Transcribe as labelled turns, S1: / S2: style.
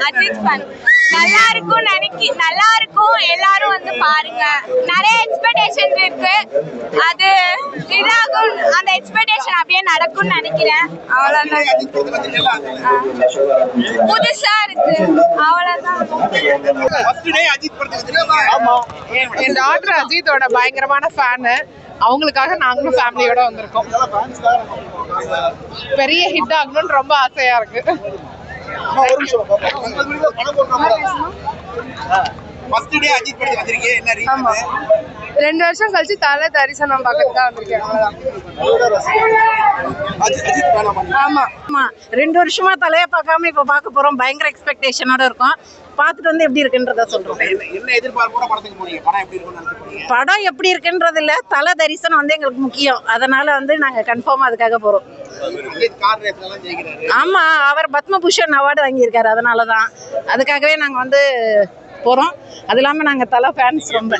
S1: Ajith fan. நல்லா இருக்கும், எல்லாரும் வந்து பாருங்க. நிறைய எக்ஸ்பெக்டேஷன் இருக்கு, அது இதாகும், அந்த எக்ஸ்பெக்டேஷன் அப்படியே நடக்கும்னு நினைக்கிறேன். அவ்வளவுதான், புதுசா இருக்கு, அவ்வளவுதான்.
S2: என் டாக்டர் அஜித்தோட பயங்கரமான ஃபேனு. அவங்களுக்காக நாங்களும் ஃபேமிலியோட வந்திருக்கோம். பெரிய ஹிட் ஆகணும்னு ரொம்ப ஆசையா இருக்கு.
S3: ரெண்டு வருஷம் கழிச்சு தலை தரிசனம் பார்க்கறதுக்கு தான் வந்திருக்கேன்.
S4: ஆமா ஆமா, 2 வருஷமா தலையை பார்க்காம இப்ப பார்க்க போறோம். பயங்கர எக்ஸ்பெக்டேஷனோட இருக்கும். பார்த்துட்டு வந்து எப்படி இருக்குன்றத சொல்றோம். படம் எப்படி இருக்குன்றது இல்ல, தலை தரிசனம் வந்து எங்களுக்கு முக்கியம். அதனால வந்து நாங்க கன்ஃபார்மா அதுக்காக போறோம். ஆமா, அவர் பத்மபூஷன் அவார்டு வாங்கியிருக்காரு. அதனாலதான் அதுக்காகவே நாங்க வந்து போறோம். அது இல்லாம நாங்க தலை ஃபேன்ஸ் ரொம்ப.